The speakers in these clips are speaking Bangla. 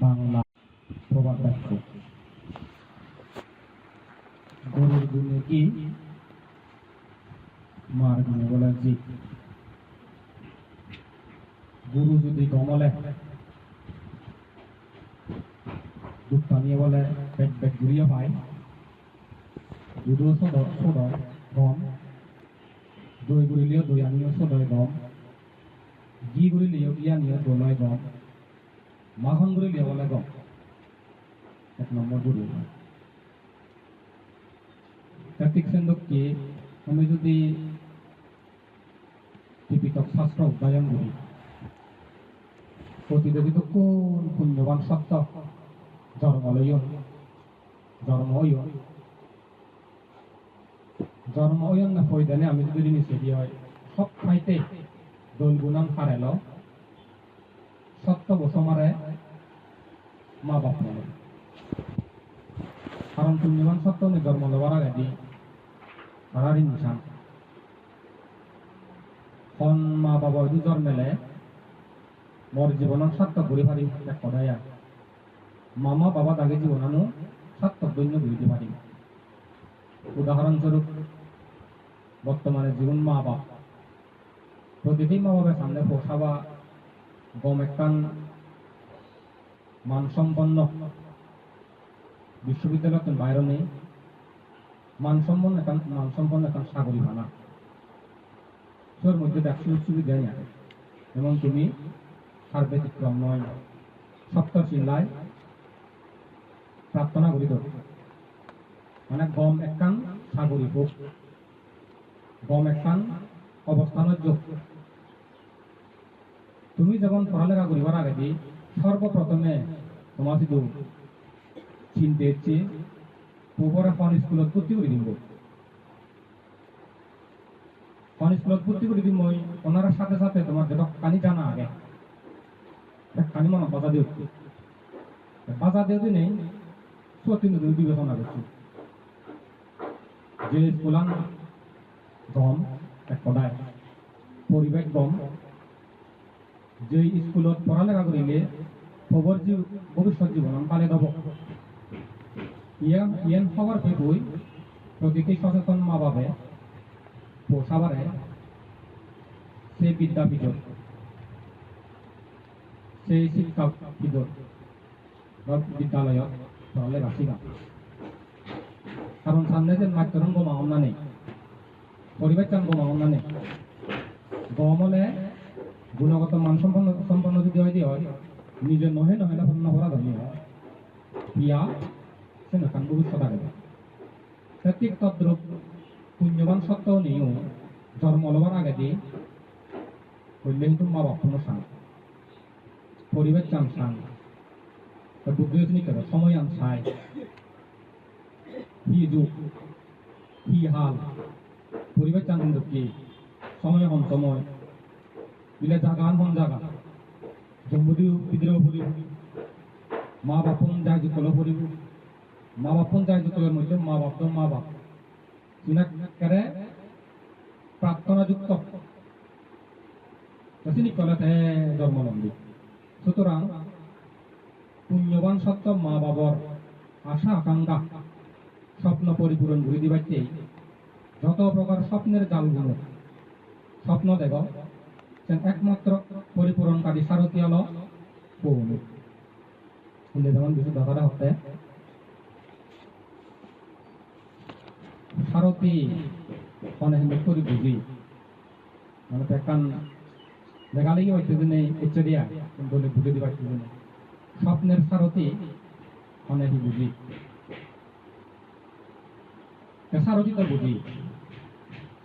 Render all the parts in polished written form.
বাংলা প্রবাদ বাক্য। গরুর গুণে কি, মার গুণে বলে জি। গরু যদি কমলে দুধ টানিয়ে বলে পেট পেট ঘুরিয়ে পায়, দুধও সদয় গম, দই গুলিলেও দই আনিও সদয় গম, ঘি গুলিলেও ঘি আনিও দোলয় গম, মাখন গুলিলেও বলে গম। এক নম্বর গরু। কার্তিক সেন্দককে আমি যদি টিপিটক শাস্ত্র অধ্যয়ন করি, প্রতিযোগিত কোন পুণ্যবান সত্য জন্ম হইন না ফয়দানে আমি যদি নিচে দিয়ে হয় সব খাইতে দোল গুণান হারেল সত্য বসমারে মা বাপ মনে। কারণ পুণ্যবান সত্য নিয়ে জন্ম দেওয়ার আগে দি সারারি নিশান খন মা বাবা যদি জন্মেলে মোর জীবনের সার্থক ঘুরে পারি এক কথায় মামা বাবা দাগে জীবনানো সার্থক দৈন্য ঘুরিতে পারি। উদাহরণস্বরূপ বর্তমানে জীবন মা বাপ প্রতিটি মা বাবার সামনে পোষাবা গম একখান মানসম্পন্ন বিশ্ববিদ্যালয় বাইরে নেই মানসম্পন্ন এখন সাগরী বানা তোর মধ্যে ব্যবসায়িক সুবিধা নেই এবং তুমি আর ব্যতিক্রম নয়। সপ্তর চিল্লায় প্রার্থনা করি তো মানে গম একখান সাগরী হোক, গম একখান অবস্থানের যোগ। তুমি যখন পড়ালেখা করিবার আগে দিয়ে সর্বপ্রথমে তোমার শুধু চিনতে হচ্ছে পুকুর এখন স্কুলত ভর্তি করে দিব, স্কুলত ভর্তি করে দিব ওনার সাথে সাথে তোমার যেটা কানি জানা আগে কানি মনে বাজা দিয়ে নেই সত্যি বিবেচনা করছি যে স্কুলান গম এক পদায় পরিবেশ গম যে স্কুলত পড়ালেখা করিলে ভবিষ্যৎ জীবন পালে দেব ইয়ান খবর পেবই প্রতিটি সচেতন মা বাবে পোষাবারে সেই বিদ্যাপীঠ সেই শিক্ষা বিদ্যালয়ত পড়ালে বাসিবা। কারণ সামনে যে মাধ্যম গমা অন্যা নেই, পরিবেশ চান গমা অন্যা নেই। গম হলে গুণগত সম্পন্ন যদি হয় নিজে নহে না পণ্য করা ধনী হয় ইয়া সে নাকান ভবিষ্যৎ আগে ঠিক তদ্রুপ পুণ্যবান সত্ত্বেও নিয়েও জন্ম লবার আগে দিয়ে করলে কিন্তু মা বাপ কোনো সান পরিবেশ চান সান বুদ্ধি করে সময় আন চাই হি যুগ হি হাল পরিবেশ চান কিন্তু কি সময় হন সময় বিলে জাগা হন জাগা জম্বুদিও বিদ্রোহ করিব মা বাপন যায় যুক্ত করিব মা বাপন যায় যুক্তলের মধ্যে মা বাপ চিনাকারে প্রার্থনা যুক্ত কলেতে জন্মলম্বী। সুতরাং পুণ্যবান সত্য মা বাবার আশা আকাঙ্ক্ষা স্বপ্ন পরিপূরণ করে দিবাইতেই যত প্রকার স্বপ্নের জালগুলো স্বপ্ন দেব একমাত্র পরিপূরণকারী সারথী হল পৌল যেমন কিছু কথাটা হতে সারথী অনেক করি বুঝি মানে একখান দেখালেই হয়তো নেই ইচ্ছে দিয়া বলে বুঝে দিবার স্বপ্নের সারথী অনেক বুঝি সারথী তো বুঝি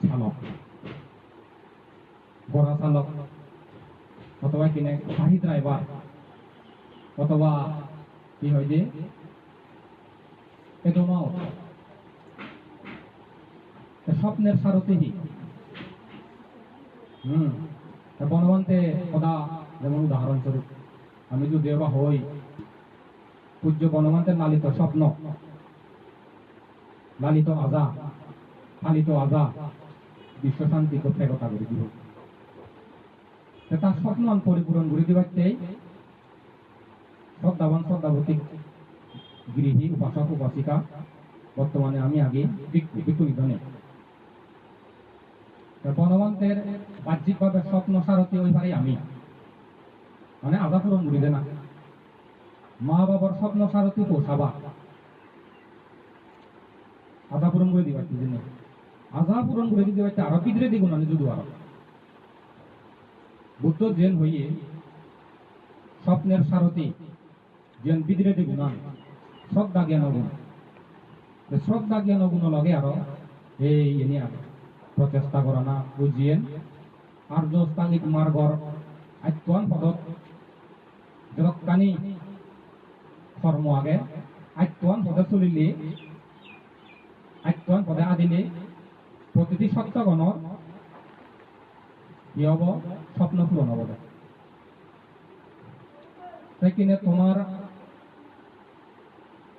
চালক গড়া চালক অথবা কিনে গাড়ি ড্রাইভার অথবা কি হয় যে এদমাও স্বপ্নের সারথী বনবন্তে সদা যেমন উদাহরণস্বরূপ আমি যদি দেবা হই পূজ্য বনবন্তের লালিত স্বপ্ন লালিত আজা পালিত আজা বিশ্ব শান্তি কোথায় কথা করে দিব তার স্বপ্ন পরিপূরণ করে দিবারতেই শ্রদ্ধাবান শ্রদ্ধাবতী গৃহী উপাসক উপাসিকা বর্তমানে আমি আগে বিক্ষুব্ধনে বনবন্তের বাহ্যিকভাবে স্বপ্ন সারথী ওই পারে আমি মানে আধা পূরণ করিবে না মা বাবার স্বপ্ন সারথী পোষাবা আধা পূরণ করে দিবার কি জন্য আধা পূরণ করে দিতে পারছে আরো পিতরে দিগুণ আমি যদি আরো বুদ্ধ জেন হইয়ে স্বপ্নের সারথী যেন বিদ্রে দিগুণ শ্রদ্ধা জ্ঞান গুণ শ্রদ্ধা জ্ঞান গুণ লগে আরো এই এনে আরো প্রচেষ্টা করা না বুঝিয়েন আর্য স্থানিক মার্গর আত্মান পদত যতখানি কর্ম আগে আত্মান পদে চলিলে আত্মান পদে আদিলে প্রতিটি সত্যগণর কি হব স্বপ্ন পূরণ হব তাই কিনে তোমার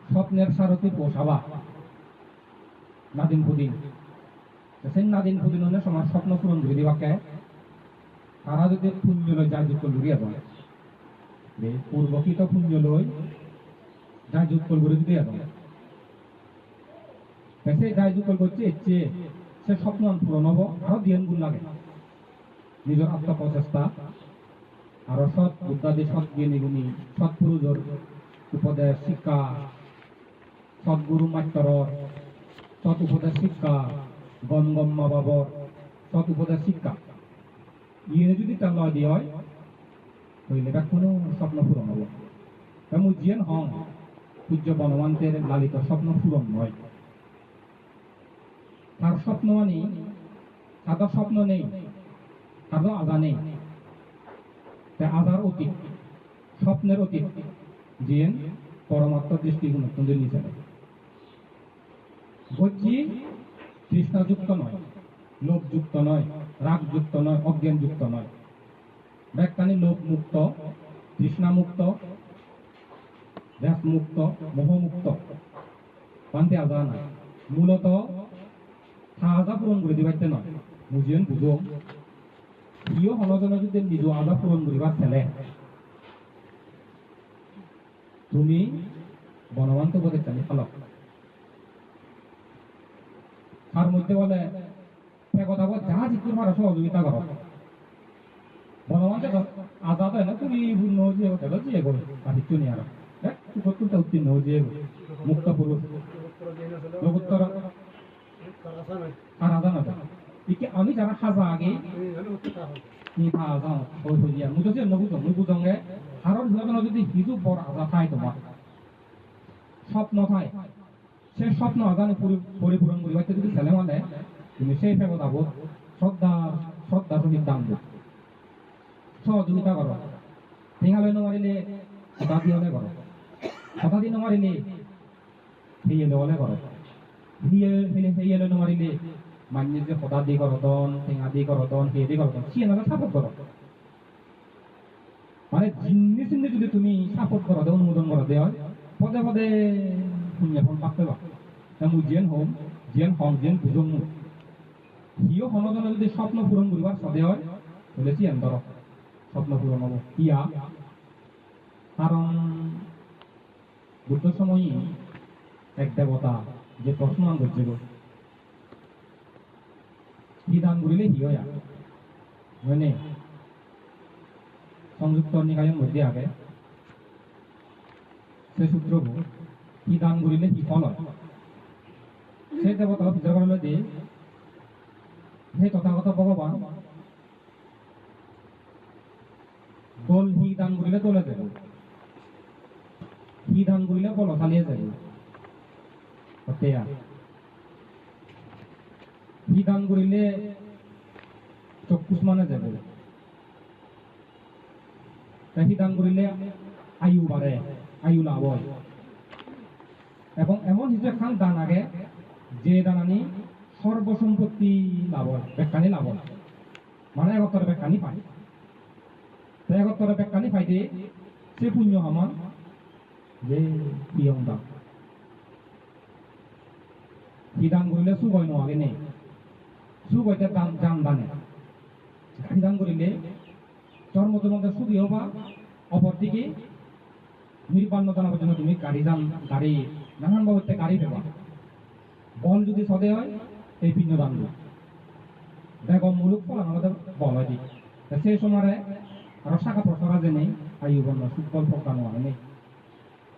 স্বপ্নের সারথী পোষাবা নাদিন পুদিন সেই নাদিন পুদিন হলে তোমার স্বপ্ন পূরণ করে দিবাকে তারা যদি পুণ্য লয় যা যুক্ত লুড়িয়া দেয় পূর্বকৃত পুণ্য লয় যা যুক্ত করে দিয়ে দেয় সে যা যুক্ত করছে এর চেয়ে সে স্বপ্ন পূরণ হব আরো ধ্যান গুণ লাগে নিজের আত্মপ্রচেষ্টা আরো সৎ বুদ্ধাদি সৎ জ্ঞানী গুণী সৎপুরুষর উপদেশ শিক্ষা সৎগুরু মাত্র সৎ উপদেশ শিক্ষা গমগম্মা বাবর সৎ উপদেশ শিক্ষা ইয়ে যদি তার লয় দিয়ে হয় হইলে বা কোনো স্বপ্ন পূরণ হব তেমন জিয়েন হং পূজ্য বনবন্তের লালিত স্বপ্ন পূরণ নয় তার স্বপ্ন মানে তাদের স্বপ্ন নেই তাদের আজা নেই আজার অতীত স্বপ্নের অতীত জিয়েন পরমাত্ম দৃষ্টিগুণ নিচে বলছি তৃষ্ণাযুক্ত নয় লোভযুক্ত নয় রাগযুক্ত নয় অজ্ঞানযুক্ত নয় ব্যাখ্যানি লোভ মুক্ত তৃষ্ণা মুক্ত ব্যাস মুক্ত মোহমুক্ত পান্তে আজা নাই মূলত আজা পূরণ করে দিবাইতে নয় বুঝিয়েন বুঝো ইও হনজনে যদি নিজ আজা পূরণ করিবার ছেলে তুমি বনবন্ত বোধে চালি ফলক তার মধ্যে বলে কথা বল যা জিজ্ঞেস পারো সহযোগিতা করো বনবন্তে আজাদ হয় না তুমি যে যে বলে আর কিছু নেই আরো তুই উত্তীর্ণ যে মুক্ত পুরুষ লোকোত্তর আর আজান হবে আমি যারা হাজা আগে নি হাজা ওই হইয়া মুই যে নবুজ মুই বুঝঙ্গে হারর হিসাবে যদি হিজু বড় আজা খায় তোমার স্বপ্ন খায় সে স্বপ্ন আজানে পরিপূরণ করিবার যদি ছেলে মানে তুমি সেই ফেরত আবো শ্রদ্ধা সহিত দান দেব সহযোগিতা করো ঠেঙালৈ নমারিলে হতা দিয়ে হলে করো হতা দিয়ে নমারিলে হেয়ে হলে করো হেয়ে নমারিলে মান্য যে হতা দি করো দন ঠেঙা দি করো দন হেয়ে দি করো দন সিয়ে নামে সাপোর্ট করো মানে জিন্নি চিন্নি যদি তুমি সাপোর্ট করো দেও অনুমোদন করো দেওয়া পদে পদে শূন্য ফল পাক পেবা মু জেন হম জেন বুঝম হিও হনজনে যদি স্বপ্ন পূরণ করিবার সদে হয় বলে চিয়েন ধর স্বপ্ন পূরণ হব ইয়া কারণ বুদ্ধ সময়ই এক দেবতা যে প্রশ্ন করছিল কি দান করিলে হি হয় মানে সংযুক্ত নিকায়ের মধ্যে আগে সে সূত্র কি দান করিলে কি ফল হয় সে দেবতা বিচার করলে যে হে তথাগত ভগবান দোল হি দান করিলে দোলে যাব হি দান করিলে বল চালিয়ে যাব হি দান করিলে চক্ষুষ মানে যাব হি দান করিলে আয়ু বাড়ে আয়ু লাভ হয় এবং এমন হিসেবে খান দান আগে যে দানানি সর্বসম্পত্তি লাভ হয় বেকানি লাভ হয় মানে একত্তর বেকানি পায় একত্তর বেকানি পাইতে সে পুণ্য সমান যে প্রিয়ম দান কি দান করিলে সুখ হয় আগে নেই সুখ হইতে দান দানে কি দান করিলে জন্মদের মধ্যে সুখী হবা অপরদিকে নির্বাণ জানা পর্যন্ত তুমি গাড়ি নানান বাবদতে গাড়ি দেবা বল যদি সদে হয় এই পিণ্ড দান দেখো মুলুক ফল আমাদের বল হয় দিক সেই সময় আরো শাখা প্রসারা যে নেই আয়ু বন্য সুফল ফকানো হয় নেই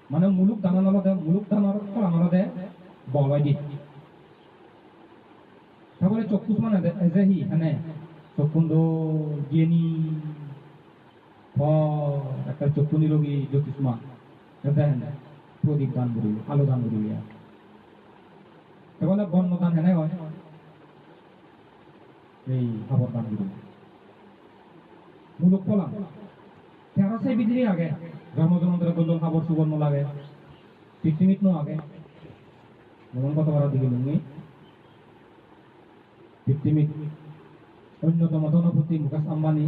মানে মুলুক দানার মুলুক দানার ফল আমাদের বল হয় দিক তারপরে চক্ষুষ মানে যে হি এখানে চক্ষুন্দ জ্ঞানী একটা চক্ষু নিরোগী জ্যোতিষমান দেখেন প্রদীপ দান করি আলো দান করি বলে বন্য দান হেনে হয় এই খবর দান করি মুলুক ফলাম তেরো সেই বিধি আগে জন্মজন্মদের গোল্ডন খবর সুবর্ণ লাগে পৃথিবীত নো আগে যেমন কতবার দিকে লুঙ্গি পৃথিবীত অন্যতম ধনপতি মুকেশ আম্বানি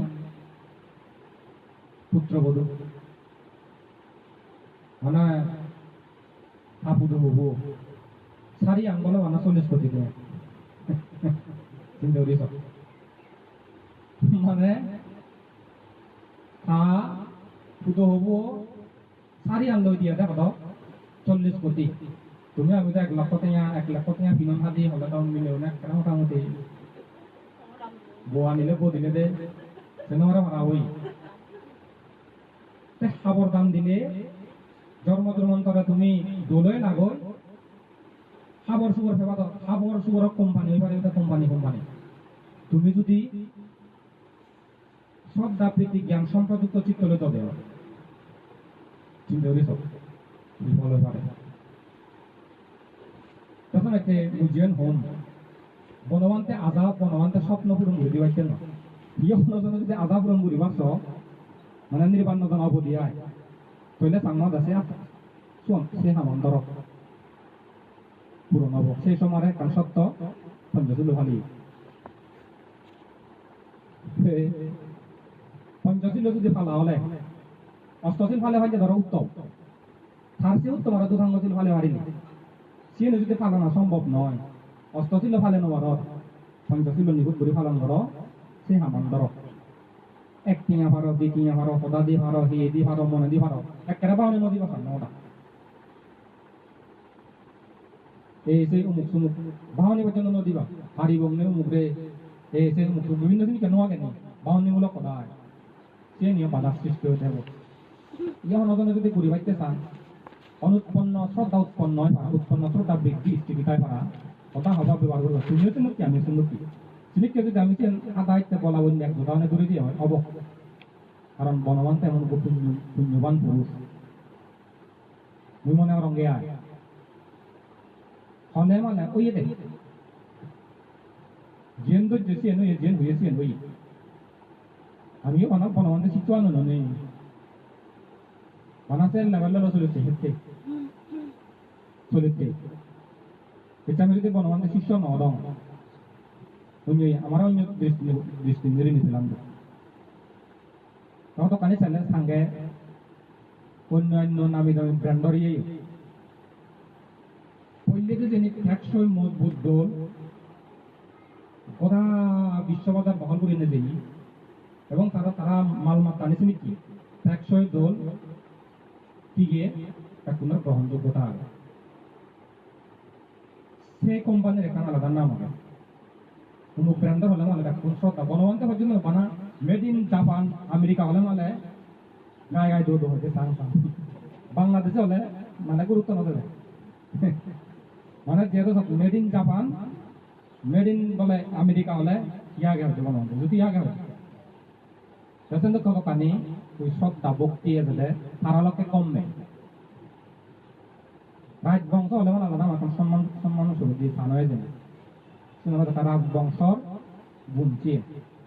পুত্রবধূ মানে আপুদ হবু সারি আঙ্গলে মানে 40 কোটি দেয় চিন্তা করিস মানে পুতো হবু সারি আনলো দিয়া দেখো 40 কোটি তুমি আমি তো 1 লাখ টিয়া বিনন হাদি হলে তো মিলেও না কেন মোটামুটি বোয়া নিলে বো দিলে দে সেনরা মারা হই খবর দাম দিলে জন্মজন্মান্তরে তুমি দোলই লাগো খবর সুবর সেবা খবর সুবর কোম্পানি হইবার এটা কোম্পানি তুমি যদি শ্রদ্ধা প্রীতি জ্ঞান সম্প্রযুক্ত চিত্তলে তবে চিন্তা করিস বিফল হয়ে পারে তখন একটা বুঝিয়েন হোম বনবান্তে আজাব বনবান্তে স্বপ্ন পূরণ করে পারছেন না বিয়ে যদি আজাব পূরণ করি পারছ মানে নির্বাণ জন অবদিয়ায় তৈলে চাংমত আছে সে হামন ধরক পূরণ হব সেই সময় কারণ সত্য পঞ্চশীল ভালি পঞ্চশীল যদি ফালা হলে অষ্টশীল ফালে হয় ধরো উত্তম তার সে উত্তম আর দুধাঙ্গশীল ফালে হারিনি সে যদি ফালানো সম্ভব নয় অষ্টশীল ফালে নবার পঞ্চশীল নিখুঁত করে ফালন ধর সে হামন ধরক এক টিঙা ভারো দুই টিঙা ভারো সদা দি ভারো হি দি ভারো মনে দি ভারো একেবারে বাউনি নদী বাসান ওটা এই সেই উমুক সুমুক বাউনি পর্যন্ত নদী বা হারি বংনে উমুক রে এই সেই উমুক বিভিন্ন জিনিস কেন আগে নেই বাউনি মূলক কদায় সে নিয়ে বাধা সৃষ্টি হয়ে যাব ইয়া নজনে যদি ঘুরি বাইতে চান অনুৎপন্ন শ্রদ্ধা উৎপন্ন হয় পারা উৎপন্ন শ্রদ্ধা বৃদ্ধি স্থিতিকায় পারা কথা হবা ব্যবহার করবো তুমিও তো মুক্তি আমি মুক্তি সিনিককে যদি আমি আদায়তে বলা বলি এক উদাহরণে দূরে দিয়ে হয় অব কারণ বনবান্ত এমন পুণ্যবান পুরুষ মুই মনে রঙে আয় হনে মানে ওই দে জেন তো যেসি এনো জেন হয়েছি এনো আমিও অনেক বনবান্তে শিখুয়ানো নেই বানাসের লেভেলে চলেছে হেঁটে চলেছে এটা আমি যদি বনবান্তে শিষ্য নদং আমরা অন্য দৃষ্টি মেরে নিয়েছিলাম তখন তো কানে চ্যানেল সঙ্গে অন্যান্য নামি দামি ব্র্যান্ডর পড়লে যে যিনি টেকসই মজবুত দোল গোটা বিশ্ববাজার বহল করে এনে দেই এবং তারা মালমাত্রা আনেছে নাকি টেকসই দোল টিকে কোনো গ্রহণযোগ্যতা আগে সে কোম্পানির এখানে আলাদা নাম হবে কোনো ব্র্যান্ডার হলে মানে কোন শ্রদ্ধা বনবান্তে পর্যন্ত বানা মেড ইন জাপান আমেরিকা হলে মানে গায়ে গায়ে দৌড় হয়েছে সাং সাং বাংলাদেশে হলে মানে গুরুত্ব না দেবে মানে যেহেতু made in Japan made in বলে আমেরিকা হলে ইয়াগে হচ্ছে বনবান্তে যদি ইয়াগে হয় সেখান তো কোনো কানি ওই শ্রদ্ধা ভক্তি এসে তারালকে কমবে রাজবংশ হলে মানে আলাদা এখন সম্মান দিয়ে স্থান হয়ে যাবে তারা বংশর বুনছে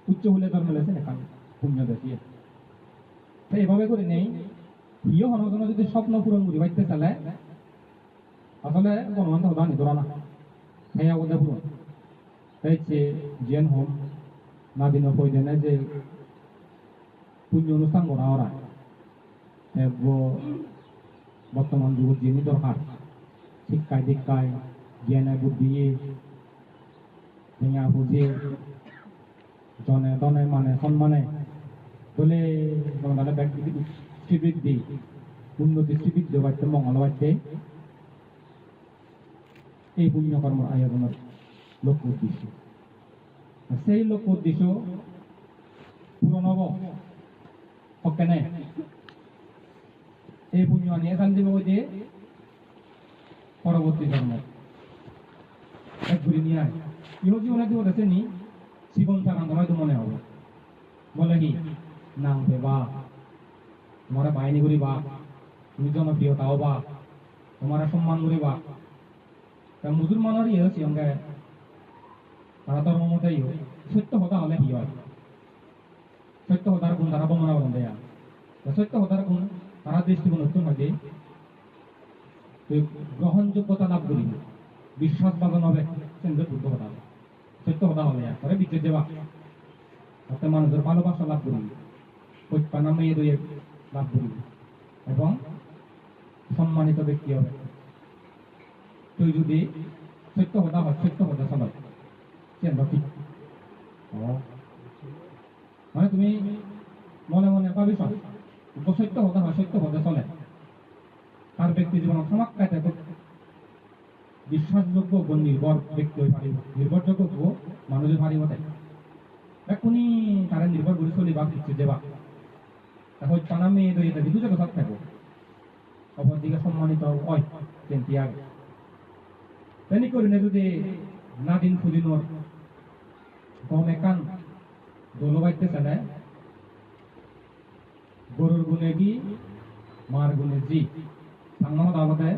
উচ্চ হলে জন্ম লেছে এখানে পুণ্য দেখিয়ে তো এভাবে করে নেই প্রিয় হনজন যদি স্বপ্ন পূরণ করি বাইতে চালে আসলে বনবান্ত হতা নিদরা না সেই আবদ্ধ পূরণ হয়েছে জেন হোম না দিন প্রয়োজনে যে পুণ্য অনুষ্ঠান করা ওরা বর্তমান যুগের যিনি দরকার শিক্ষায় দীক্ষায় জ্ঞানে বুদ্ধি ভেঙা বুঝে জনে দনে মানে সম্মানে বলে ব্যক্তি বৃদ্ধি উন্নতি শ্রীবৃদ্ধ বাড়তে মঙ্গল বাড়তে এই পুণ্যকর্ম আয়োজনের লক্ষ্য উদ্দেশ্য সেই লক্ষ্য উদ্দেশ্য পূরণ হব কেন এই পুণ্য নিয়ে কান দিব যে পরবর্তী জন্ম এক ঘুরি নিয়ে আয় ইহ জীবনে দিব দেখে নি জীবন থাকান হয়তো মনে হবে বলে কি নাম পেবা তোমার বাহিনী করিবা তুমি জনপ্রিয়তা হবা তোমার সম্মান করিবা মুসলমানের ইয়ে হচ্ছে অঙ্গে তারা ধর্ম মতেই সত্য কথা হলে কি হয় সত্য কথার গুণ তারা বর্ণনা করেন দেয়া সত্য কথার গুণ তারা দৃষ্টিকোণ উত্তর থাকে গ্রহণযোগ্যতা লাভ করি বিশ্বাস বাদন হবে সেন্দ্র শুদ্ধ কথা হবে সত্য কথা হলে একবারে বিদ্যুৎ দেবা তাতে মানুষের ভালোবাসা লাভ করি পৈপানা মেয়ে দুয়ে লাভ করি এবং সম্মানিত ব্যক্তি হবে তুই যদি সত্য কথা হয় সত্য কথা চলায় সেন্দ্র ঠিক মানে তুমি মনে মনে ভাবিস সত্য কথা হয় সত্য কথা চলে তার ব্যক্তি জীবন সমাজকাতে বিশ্বাসযোগ্য নির্ভর ব্যক্তি হয়ে পারিব নির্ভরযোগ্য মানুষের পারিব তাই এখনই তারা নির্ভর করে চলিবা দিচ্ছে দেবা হয়তো টানা মেয়ে দই এটা দুটো কথা থাকবো অপরদিকে সম্মানিত হয় কিন্তু আগে তেমনি করি না যদি নাদিন ফুদিনোর গম একান দোলবাইতে চালে গরুর গুণে কি মার গুণে জি সাংমত আবতে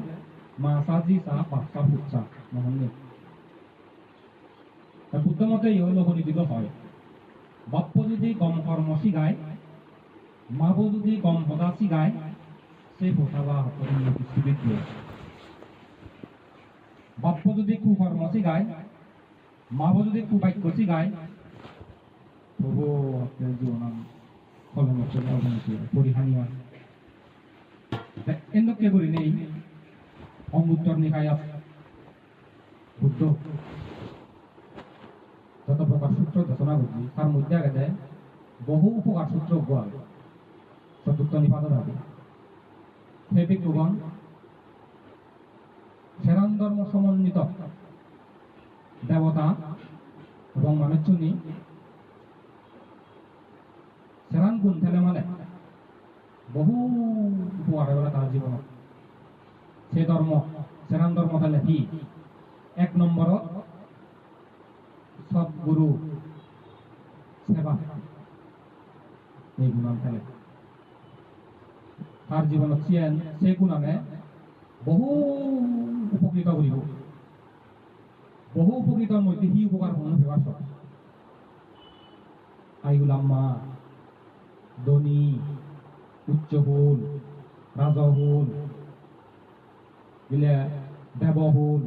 মা সাজি সা পাঁচটা ফুটসা মহন্নে বুদ্ধ মতে ইহল হরিদিত হয় বাপ্য যদি গম কর্ম শিগায় মাব যদি গম পদা শিগায় সে ফোটাবা উন্নতি শ্রীবৃদ্ধ বাপ্য যদি কুকর্ম শিগায় মাব যদি কুবাক্য শিগায় তবু আপনার জীবন ফলন অবনতি পরিহানি হয় এন্দকে করি নেই অঙ্গুত্তর নিকায় বুদ্ধ যত প্রকার সূত্র দেশনা বুঝি তার মধ্যে আগে দেয় বহু উপকার সূত্র গোয়াল চতুর্থ নিপাতন হবে হে ভিক্ষুগণ সেরান ধর্ম সমন্বিত দেবতা এবং মানুষজনী সেরান গুণ ঠেলে মানে বহু উপকার বলে তার জীবন সে ধর্ম সেরান ধর্ম তাহলে কি এক নম্বর সদ্গুরু সেবা এই গুণান ফেলে তার জীবন সে গুণানে বহু উপকৃত করিব বহু উপকৃতর মধ্যে হি উপকার কোনো ফেবার সব আইগুলাম্মা ধনী উচ্চহুল রাজহুল বিলে দেবহুল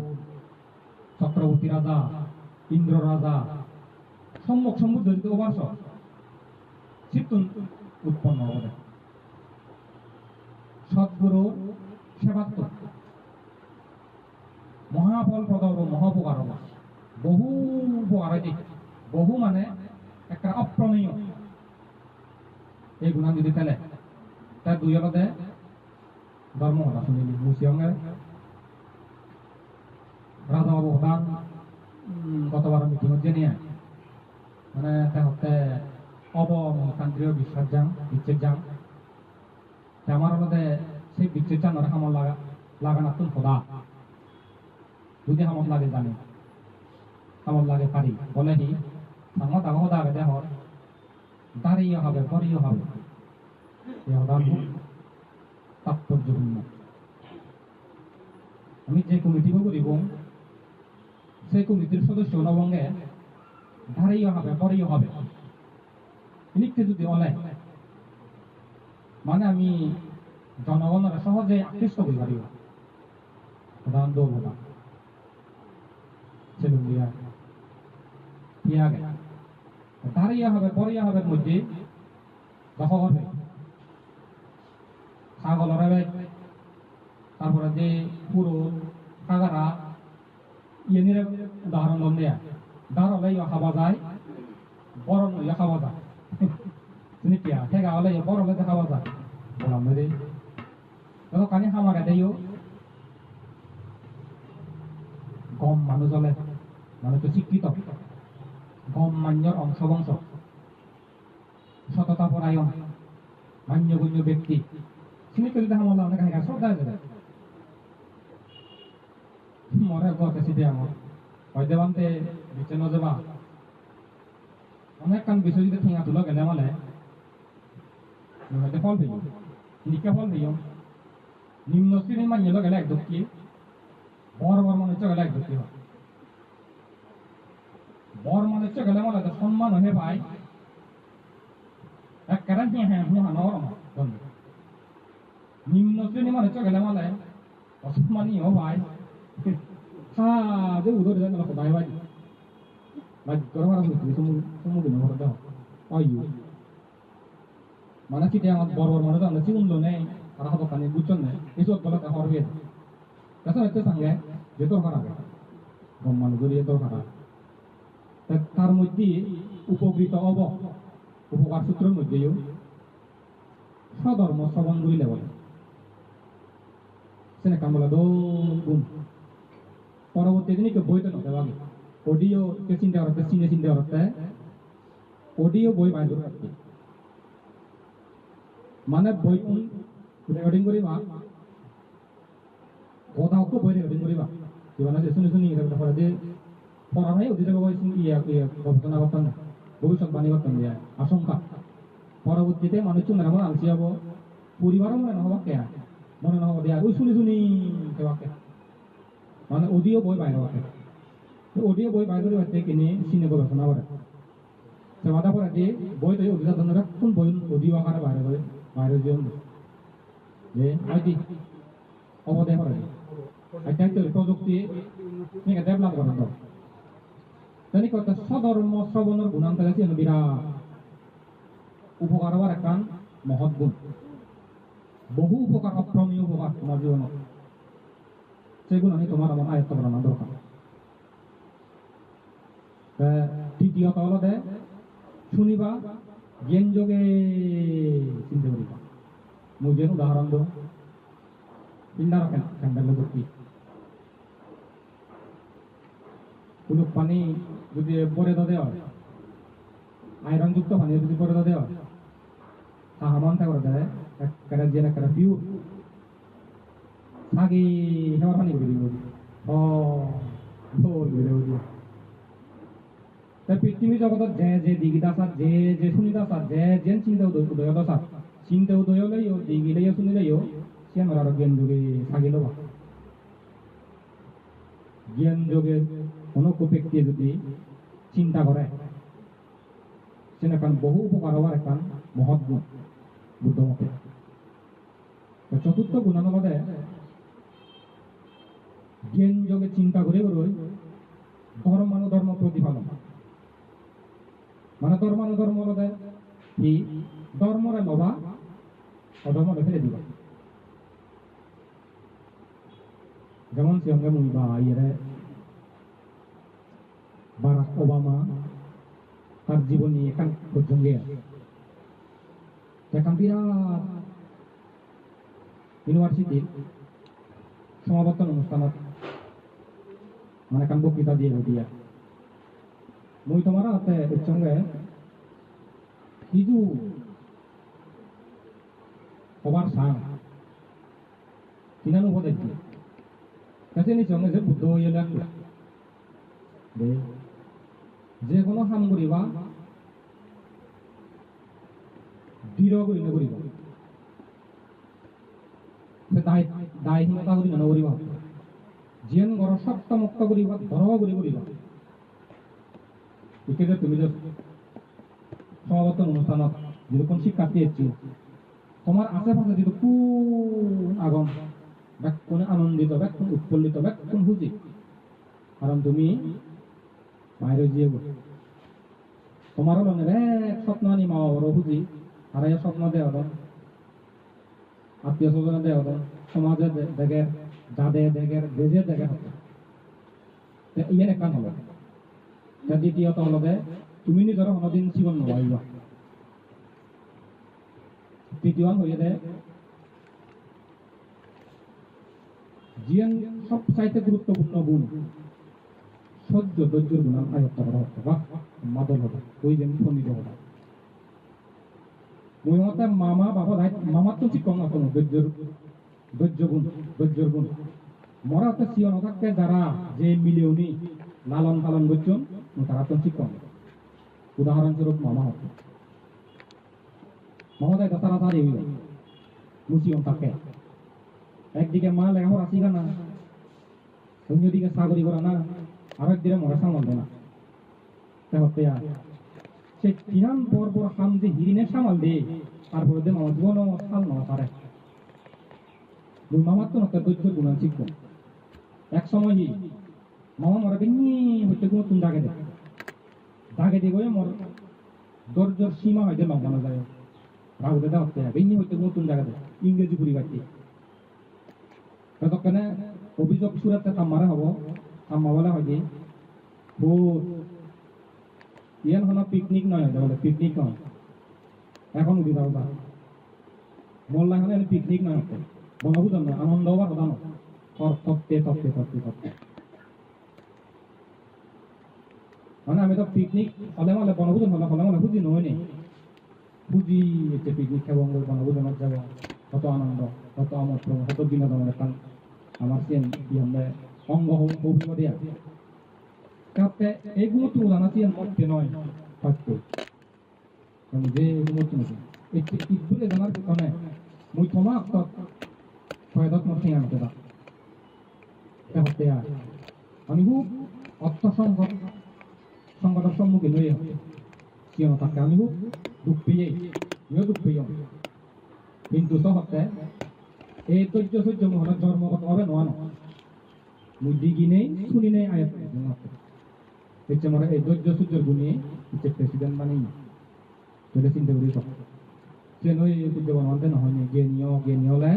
চক্রবর্তী রাজা ইন্দ্র রাজা সম্মুখ সমুদ্র যদি ওভারস চিত্তন উৎপন্ন হবে সদ্গুরু সেবাত্ম মহাফল প্রদ মহাপকার হব বহু উপকার হয় বহু মানে একটা অপ্রমেয় এই গুণান যদি ফেলে তার দুই আলাদা ধর্ম কথা শুনিনি মুসিয়ঙ্গের রাজা অবদান গতবার মিটিংত যে নিয়ে মানে তাহতে অবকান্ত্রীয় বিশ্বাস যান বিচ্ছেদ যান আমার মধ্যে সেই বিচ্ছেদ জানার হামল লাগানা তুন খোদা যদি হামল লাগে জানে হামল লাগে পারি বলে হি আমার দাম খোদা আগে দেহ দাঁড়িয়ে হবে বড়িও হবে এই হদান তাৎপর্যপূর্ণ আমি যে কমিটিও করিব সেই কমিটির সদস্য নবঙ্গে ধারেও হবে পরেও হবে লিখতে যদি অলে মানে আমি জনগণের সহজে আকৃষ্ট করতে পারিব প্রধান দৌড়া ছেলুলিয়া আগে ধারেও হবে পরেও হবে মধ্যে দখল হবে ছাগলের হবে তারপরে যে পুরো কাগারা ইয়েনির উদাহরণ লম দেয়া দাঁড় হলে খাওয়া যায় বড় নইলে খাওয়া যায় শুনি কিয়া ঠেকা হলে বড় হলে খাওয়া যায় বললাম রে কানি হামার এটাইও গম মানুষ হলে মানুষ শিক্ষিত গম মান্যর অংশ বংশ সততা পরায়ণ মান্যগণ্য ব্যক্তি চিনি করে হামলা অনেক হাইকা শ্রদ্ধা আছে মরে গতে সিধে আমার হয়তো বানতে বিচে নজবা অনেক কান বিষয় যদি ঠেঙা তুলো গেলে মালে হয়তো ফল পেয়ে নিকা ফল পেয়ে নিম্ন শ্রেণীর মান্য গেলে এক দুঃখী বড় বড় মনে হচ্ছে গেলে এক দুঃখী হয় বড় মনে হচ্ছে গেলে মালে সম্মান হয়ে পায় এক কারণ হ্যাঁ হানোর নিম্ন শ্রেণী মনে হচ্ছে গেলে মালে অসম্মানীয় ভাই সাদে উদর জানো না ভাই ভাই ভাই তোরা মারা বুঝলি সমুদ্র ভরে দাও অয়ু মানে চিঠি আমার বড় বড় মনে তো আমরা চিউনলো নেই আর হাত কানে বুঝছেন না এসব বলাতে হরবে তাছাড়া হচ্ছে সঙ্গে যে তোর খারাপ গম মানুষ ধরিয়ে তোর খারাপ তার মধ্যে উপকৃত উপকার সূত্রের মধ্যেও সধর্ম শ্রবণ করিলে বলে সেনে কাম বলে গুণ পরবর্তী দিনে কেউ বইতে নতে বাকি অডিও কে চিন্তা করতে চিন্তা করতে অডিও বই বাইর করতে মানে বই রেকর্ডিং করিবা কথাও বই রেকর্ডিং করিবা কিবা যে শুনি এটা পরে যে পড়া নাই ওদিকে বই গবেষণা করতাম না ভবিষ্যৎবাণী করতাম যে আশঙ্কা পরবর্তীতে মানুষ চুমের এমন আলসি হবো পরিবারও মনে নহব কে মনে নহব দেয়া ওই শুনি কেবাকে মানে অডিও বই বাইরে আছে অডিও বই বাইরে হচ্ছে কিনে সিনে গবেষণা করে সেবাদা পরে দিয়ে বই তৈরি অভিযোগ ধরনের কোন বই অডিও আকারে বাইরে যে আইটি অবদায় করে এটা প্রযুক্তি ডেভেলপ করে তো তাই করতে সধর্ম শ্রবণের গুণান্ত আছে বিরাট উপকার হওয়ার একটা মহৎ গুণ বহু উপকার অপ্রমেয় উপকার তোমার জীবনে সেগুলো আমি তোমার আমার আয়ত্ত করানো দরকার তৃতীয়ত হল শুনিবা জ্ঞান যোগে চিন্তা করিবা মই যেন উদাহরণ দেব চিন্তা রাখেন ক্যান্ডেল করতে কুলুক পানি যদি পরে দেওয়া আয়রন যুক্ত পানি যদি পরে দেওয়া সাহামান করে দেয় একটা জেলা একটা পিউর সাগি হেমার পানি করে দিব পৃথিবী জগতত যে দিগিতা সাত যে শুনিতা সাত যেন চিন্তা উদয় সাত চিন্তা উদয় হলেও দিগিলেও শুনিলেও সে আমার আরো জ্ঞান যোগে সাগি লবা জ্ঞান যোগে কোনো ব্যক্তি যদি চিন্তা করে সে এখন বহু উপকার হওয়ার এখন মহৎ গুণ বুদ্ধ মতে চতুর্থ গুণানুবাদে জ্ঞান যোগে চিন্তা করে ধর্ম প্রতিপালন মানে ধর্ম বলতে কি ধর্মরে লবা অধর্মরে ফেলে দিবা যেমন সঙ্গে মুইবা ইয়ে বারাক ওবামা তার জীবনী এখান পর্যন্ত এখন বিরাট ইউনিভার্সিটির সমাবর্তন অনুষ্ঠানত মানে এখন বক্তৃতা দিয়ে দিয়া মই তোমার হাতে এর সঙ্গে কিছু সবার সাং তিনান উপদেশ দিয়ে কাছে নি সঙ্গে যে বুদ্ধ হইয়া লাগবে যে কোনো কাম করিবা দৃঢ় করি নকরিব দায়হীনতা করি নকরিবা যেন ঘর শক্ত মুক্ত করিবা ধর করি করিবা যে তুমি যে সমাবর্তন অনুষ্ঠানত যেরকম শিক্ষার্থী এসছি তোমার আশেপাশে যদি কোন আগম কোন আনন্দিত কোন উৎফুল্লিত কোন খুশি কারণ তুমি বাইরে গিয়ে তোমারও মনের এক স্বপ্ন আনি মা বাবারও খুঁজি আর এই স্বপ্ন দেওয়া দেন আত্মীয় স্বজনে দেওয়া দেন সমাজে দেখে যাদে দেখে দেশে দেখে ইয়ান একটা হলো দ্বিতীয়ত হলো তুমি নিজের কোনোদিন জীবন নবাইবা তৃতীয় হয়ে জিয়ান সবচাইতে গুরুত্বপূর্ণ গুণ সহ্য ধৈর্যের গুণ আয়ত্ত করা হচ্ছে বাহ মাদল হতো ওই যে নিপন্ডিত হতো ওই মতে মামা বাবা মামার তো ঠিক কম না কোনো ধৈর্যের গুণ মরা হচ্ছে সিয়ন থাকতে যারা যে মিলিয়নি লালন পালন করছেন তারা তো ঠিক কম উদাহরণস্বরূপ মামা হতো মামা দেয় তাড়াতাড়ি হইল মুসিয়ন থাকে একদিকে মা লেখাপড়া শিখা না অন্যদিকে চাকরি করা না আর একদিকে মরা সামাল দেয় না সে কিরান বড় বড় হাম যে হিরিনের সামাল দে তারপরে দে মামা জীবন সাল না পারে দুই মামার তো নষ্ট ধৈর্য গুণ শিখব এক সময় মামা মরা বেঙ্গি হইতে কোনো তুমি দাগে দে গিয়ে মর ধৈর্যর সীমা হয়তো লঙ্ঘানো যায় রাহুতে দেওয়া বেঙ্গি হইতে কোনো তুমি জায়গা দেয় ইংরেজি পরিবারটি ততক্ষণে অভিযোগ সুরাতে থাম্মারে হব থাম্মা বলে হয় যে ইয়ান হলো পিকনিক নয় বলে পিকনিক নয় এখন উঠি যাও মোল্লা হলে পিকনিক নয় হচ্ছে বনভূজন নয় আনন্দ হবার কথা নয় তপ্তে মানে আমি তো পিকনিক হলে মানে বনভূজন হলে হলে মানে খুঁজি নয় নেই খুঁজি হচ্ছে পিকনিক খাবো বনভূজনত যাব কত আনন্দ কত আমোদ কত বিনোদনের একটা আমার চেন কি আমরা অঙ্গ হৌম দেয়া কাপতে এইগুলো তো জানা চেন মধ্যে নয় থাকতো যে এগুলো তো নাকি একটু ইদুরে জানার পিছনে মুই থমা ফয়দত মধ্যে আনতে দা হতে আমি খুব অর্থ সংকটের সম্মুখীন হয়ে কিয়ন থাকে আমি খুব দুঃখ পেয়ে দুঃখ পেয়ে কিন্তু সহতে এই ধৈর্য মহলের জন্মগত হবে নয় মুই দিগি নেই শুনি নেই আয়াত হচ্ছে মনে এই ধৈর্য সূর্যের গুণে হচ্ছে প্রেসিডেন্ট বানাই তোলে চিন্তা করি সব সে নই সূর্য বানাতে নহয় জ্ঞানী হলে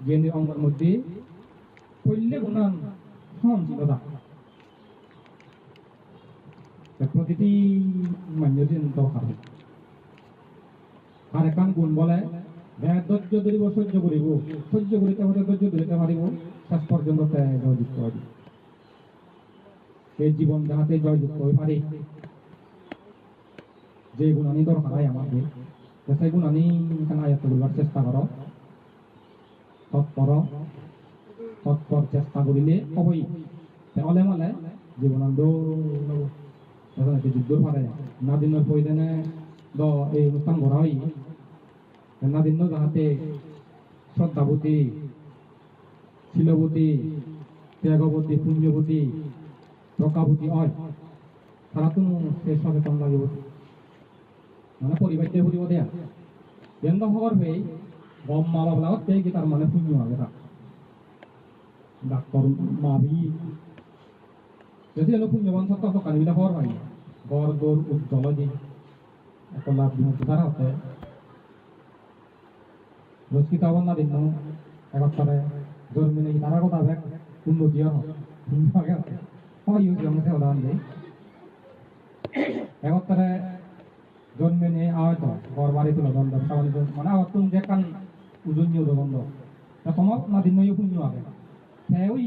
জ্ঞানী অঙ্গের মধ্যে করলে গুণান সহনশীলতা প্রতিটি মান্যদিন দরকার আর একান গুণ বলে ধৈর্য ধরিব সহ্য করিব সহ্য করিতে হলে ধৈর্য ধরিতে পারিব শেষ পর্যন্ত জয়যুক্ত হইব এই জীবন যাহাতে জয়যুক্ত হয়ে পারে যে গুণ আনি দরকার হয় আমাদের সেই গুণ আনি এখানে আয়ত্ত করবার চেষ্টা করো তৎপর চেষ্টা করিলে হবই অলে মালে জীবনান্দ যুদ্ধ পারে না দিনের প্রয়োজনে এই অনুষ্ঠান করা হয় না দিন যাহাতে শ্রদ্ধাবতী শিলবতী ত্যাগবতী পুণ্যবতী প্রকাবতী হয় তারা তো সে সচেতন লাগিব মানে পরিবারকে ফুরিব দেয়া কেন্দ্র খবর পেয়ে গম মা বাবা পেয়ে কি তার মানে পুণ্য হবে তা ডাক্তার মাভি যদি হলো পুণ্যবান সত্য দোকানিবিলাক খবর পাই গড় দৌড় উজ্জ্বল যে একটা লাভ বিমুক্ত তারা হতে রসকিতা বন্যা দিন একত্তরে জন্মে নেই তারা কথা দেখ উন্নতি একত্তরে জন্মে নেই আহত ঘর বাড়ি তুলো দ্বন্দ্ব মানে আবার তুমি যে কান উজনীয় দ্বন্দ্ব তোমার না দিন পুণ্য আগে হ্যাঁ ওই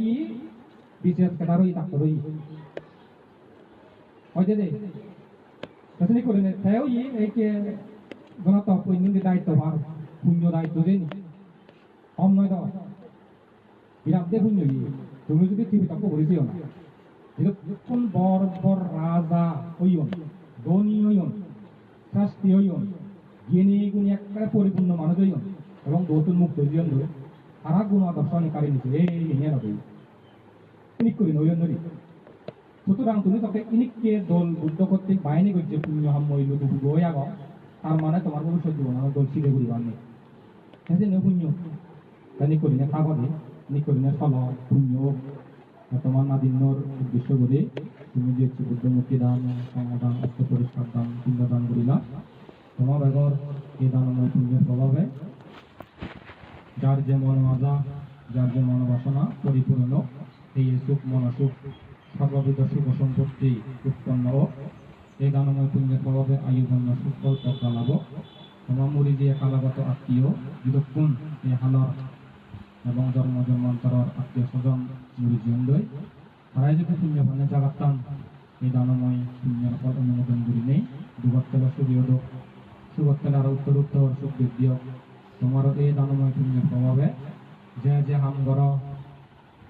বিশেষ কেটার ওই ডাক্তার ওই হয়তো দে তাছাড়া করে নে হ্যাঁ ওই এইকে জনতা পৈন্যের দায়িত্ব ভার পুণ্য দায়িত্ব দেন কম নয় দাও বিরাট দে পুণ্য তুমি যদি টিভি তক্ক করেছিও না যখন বড় বড় রাজা হইন ধনী হইন শাস্তি হইন জ্ঞানী গুণী একটা পরিপূর্ণ মানুষ হইন এবং নতুন মুক্ত জীবন ধরে তারা গুণ দর্শনে কারি নিচ্ছে এই নিয়ে নবী ইনিক করি নইন ধরি সুতরাং তুমি তোকে ইনিককে দল বুদ্ধ কর্তৃক বাহিনী করছে পুণ্য হাম মহিল দুবু গই আগ তার মানে তোমার ভবিষ্যৎ জীবন আমার দল ছিঁড়ে ঘুরিবার নেই হ্যাঁ যে পুণ্য তাই করি না কাগজে নিকরি না ফল পুণ্য তোমার নাদিন্যর উদ্দেশ্য করে তুমি যে বুদ্ধমূর্তি দান সংদান অর্থ পরিষ্কার দান পুণ্য দান করিলা তোমার এগর এই দানময় পুণ্যের প্রভাবে যার যে মন মাজা যার যে মনোবাসনা পরিপূর্ণ এই সুখ মনসুখ সর্ববিধ শুভ সম্পত্তি উৎপন্ন হোক এই দানময় পুণ্যের প্রভাবে আয়ুধন্য সুফল লাভ তোমার মুড়ি দিয়ে কালাগত আত্মীয় বিদক্ষণ এই হালার এবং জন্ম জন্মান্তৰৰ আত্মীয় স্বজন মুড়ি জীবন দই তারাই যদি পুণ্য ভানে জাগাতাম এই দানময় পুণ্যের ফল অনুমোদন করি নেই দুগতলা সুবিয়োদক সুগতলা আর উত্তর উত্তর সুখ বৃদ্ধি তোমারও এই দানময় পুণ্যের প্রভাবে যে হাম গর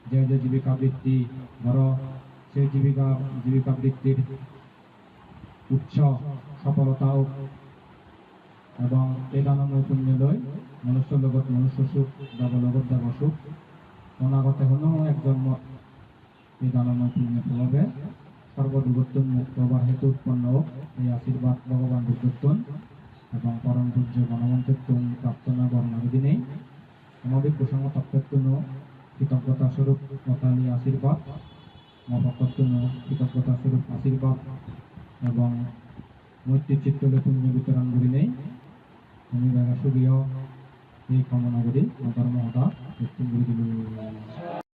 যে জীবিকা বৃত্তি গর সেই জীবিকা বৃত্তির উচ্চ সফলতা এবং এই দানময় পুণ্য লয় মনুষ্য লগত মনুষ্য সুখ দেব লগত দেব সুখ অনাগতে হলেও এক জন্ম এই দানময় পুণ্যের প্রভাবে সর্বদুর্গত্বন মুক্ত হবার হেতু উৎপন্ন হোক এই আশীর্বাদ ভগবান বুদ্ধত্বন এবং পরম পূজ্য গণমন্ত্রত্বন প্রার্থনা বর্ণাবধি নেই আমাদের প্রসঙ্গ তত্ত্বত্বন কৃতজ্ঞতা স্বরূপ মতালি আশীর্বাদ মপত্তন কৃতজ্ঞতা স্বরূপ আশীর্বাদ এবং মৈত্রী চিত্তলে পুণ্য বিতরণ করি নেই আমি বেলা সুবিয় এই কামনা করি ধর্ম হতা ব্যক্তি